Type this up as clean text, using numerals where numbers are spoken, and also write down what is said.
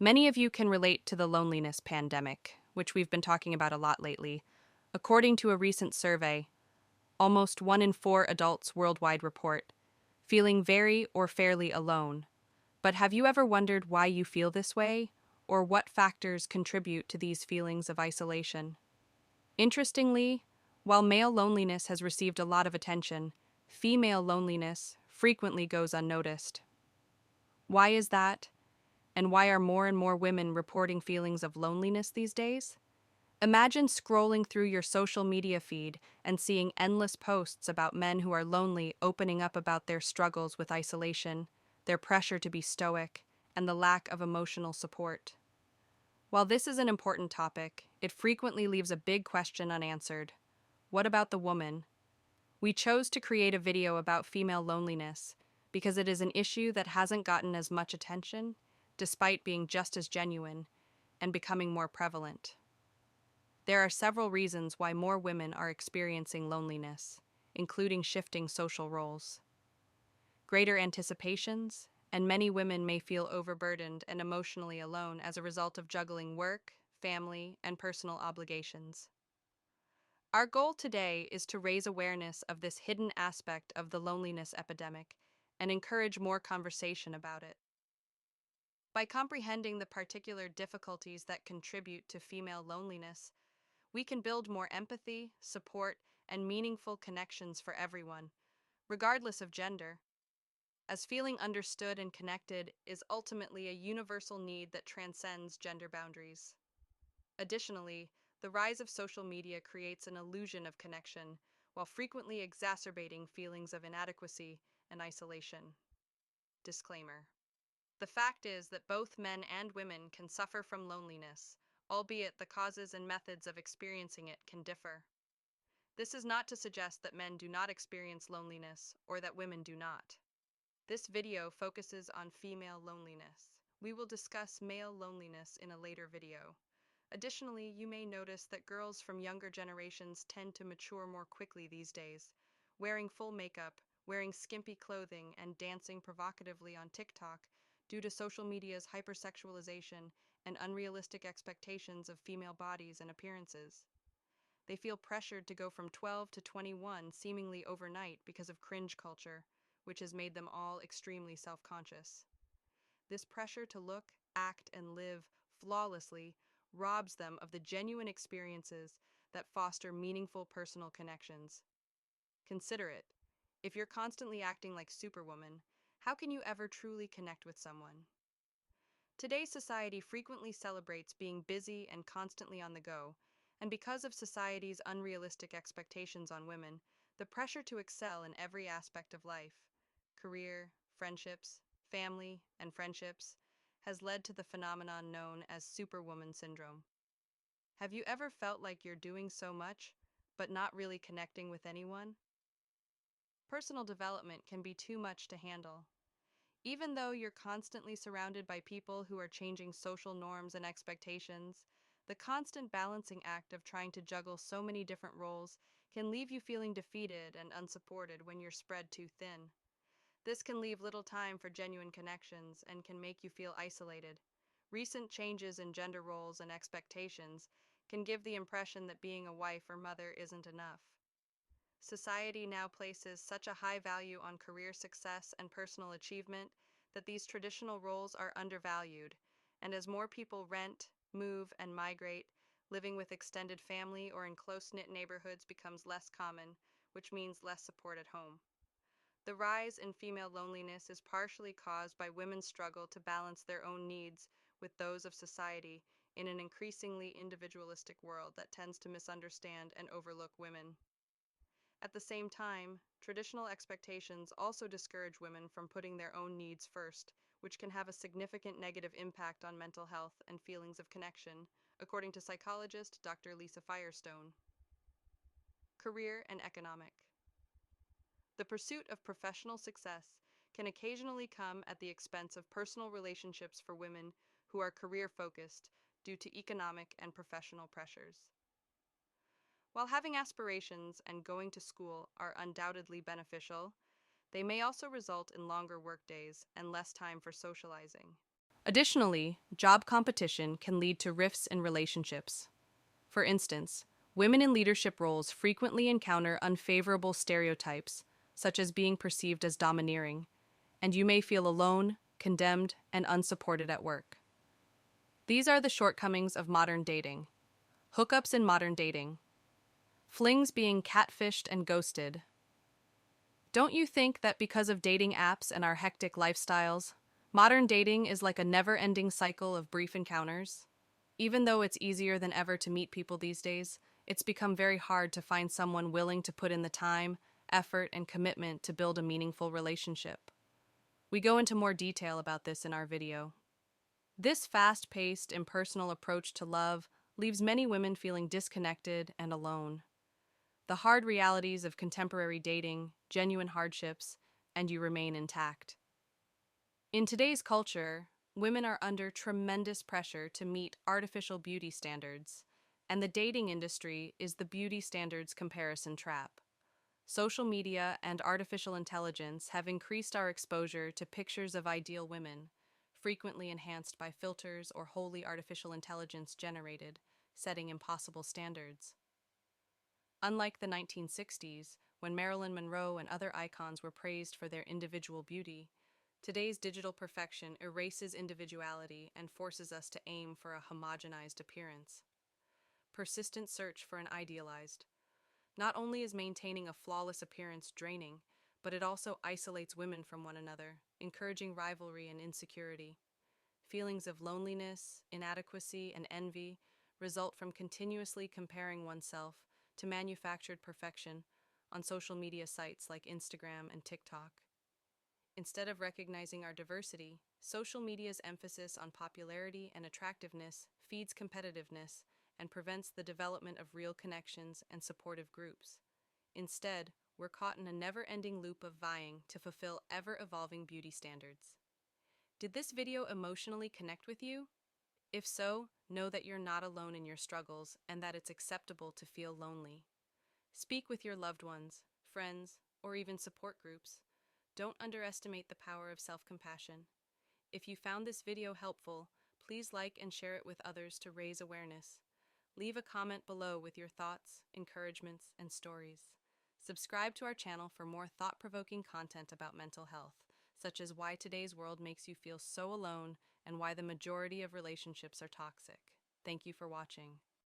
Many of you can relate to the loneliness pandemic, which we've been talking about a lot lately. According to a recent survey, almost 1 in 4 adults worldwide report feeling very or fairly alone. But have you ever wondered why you feel this way, or what factors contribute to these feelings of isolation? Interestingly, while male loneliness has received a lot of attention, female loneliness frequently goes unnoticed. Why is that? And why are more and more women reporting feelings of loneliness these days? Imagine scrolling through your social media feed and seeing endless posts about men who are lonely opening up about their struggles with isolation, their pressure to be stoic, and the lack of emotional support. While this is an important topic, it frequently leaves a big question unanswered. What about the woman? We chose to create a video about female loneliness because it is an issue that hasn't gotten as much attention, despite being just as genuine and becoming more prevalent. There are several reasons why more women are experiencing loneliness, including shifting social roles, greater anticipations, and many women may feel overburdened and emotionally alone as a result of juggling work, family, and personal obligations. Our goal today is to raise awareness of this hidden aspect of the loneliness epidemic and encourage more conversation about it. By comprehending the particular difficulties that contribute to female loneliness, we can build more empathy, support, and meaningful connections for everyone, regardless of gender, as feeling understood and connected is ultimately a universal need that transcends gender boundaries. Additionally, the rise of social media creates an illusion of connection while frequently exacerbating feelings of inadequacy and isolation. Disclaimer. The fact is that both men and women can suffer from loneliness, albeit the causes and methods of experiencing it can differ. This is not to suggest that men do not experience loneliness or that women do not. This video focuses on female loneliness. We will discuss male loneliness in a later video. Additionally, you may notice that girls from younger generations tend to mature more quickly these days, wearing full makeup, wearing skimpy clothing, and dancing provocatively on TikTok due to social media's hypersexualization and unrealistic expectations of female bodies and appearances. They feel pressured to go from 12 to 21 seemingly overnight because of cringe culture, which has made them all extremely self-conscious. This pressure to look, act, and live flawlessly robs them of the genuine experiences that foster meaningful personal connections. Consider it. If you're constantly acting like Superwoman, how can you ever truly connect with someone? Today's society frequently celebrates being busy and constantly on the go, and because of society's unrealistic expectations on women, the pressure to excel in every aspect of life, career, friendships, family, and friendships, has led to the phenomenon known as Superwoman syndrome. Have you ever felt like you're doing so much, but not really connecting with anyone? Personal development can be too much to handle. Even though you're constantly surrounded by people who are changing social norms and expectations, the constant balancing act of trying to juggle so many different roles can leave you feeling defeated and unsupported when you're spread too thin. This can leave little time for genuine connections and can make you feel isolated. Recent changes in gender roles and expectations can give the impression that being a wife or mother isn't enough. Society now places such a high value on career success and personal achievement that these traditional roles are undervalued, and as more people rent, move, and migrate, living with extended family or in close-knit neighborhoods becomes less common, which means less support at home. The rise in female loneliness is partially caused by women's struggle to balance their own needs with those of society in an increasingly individualistic world that tends to misunderstand and overlook women. At the same time, traditional expectations also discourage women from putting their own needs first, which can have a significant negative impact on mental health and feelings of connection, according to psychologist Dr. Lisa Firestone. Career and economic. The pursuit of professional success can occasionally come at the expense of personal relationships for women who are career-focused due to economic and professional pressures. While having aspirations and going to school are undoubtedly beneficial, they may also result in longer workdays and less time for socializing. Additionally, job competition can lead to rifts in relationships. For instance, women in leadership roles frequently encounter unfavorable stereotypes, such as being perceived as domineering, and you may feel alone, condemned, and unsupported at work. These are the shortcomings of modern dating. Hookups in modern dating. Flings being catfished and ghosted. Don't you think that because of dating apps and our hectic lifestyles, modern dating is like a never-ending cycle of brief encounters? Even though it's easier than ever to meet people these days, it's become very hard to find someone willing to put in the time, effort, and commitment to build a meaningful relationship. We go into more detail about this in our video. This fast-paced, impersonal approach to love leaves many women feeling disconnected and alone. The hard realities of contemporary dating, genuine hardships, and you remain intact. In today's culture, women are under tremendous pressure to meet artificial beauty standards, and the dating industry is the beauty standards comparison trap. Social media and artificial intelligence have increased our exposure to pictures of ideal women, frequently enhanced by filters or wholly artificial intelligence generated, setting impossible standards. Unlike the 1960s, when Marilyn Monroe and other icons were praised for their individual beauty, today's digital perfection erases individuality and forces us to aim for a homogenized appearance. Persistent search for an idealized. Not only is maintaining a flawless appearance draining, but it also isolates women from one another, encouraging rivalry and insecurity. Feelings of loneliness, inadequacy, and envy result from continuously comparing oneself to manufactured perfection on social media sites like Instagram and TikTok. Instead of recognizing our diversity, social media's emphasis on popularity and attractiveness feeds competitiveness and prevents the development of real connections and supportive groups. Instead, we're caught in a never-ending loop of vying to fulfill ever-evolving beauty standards. Did this video emotionally connect with you? If so, know that you're not alone in your struggles and that it's acceptable to feel lonely. Speak with your loved ones, friends, or even support groups. Don't underestimate the power of self-compassion. If you found this video helpful, please like and share it with others to raise awareness. Leave a comment below with your thoughts, encouragements, and stories. Subscribe to our channel for more thought-provoking content about mental health, such as why today's world makes you feel so alone and why the majority of relationships are toxic. Thank you for watching.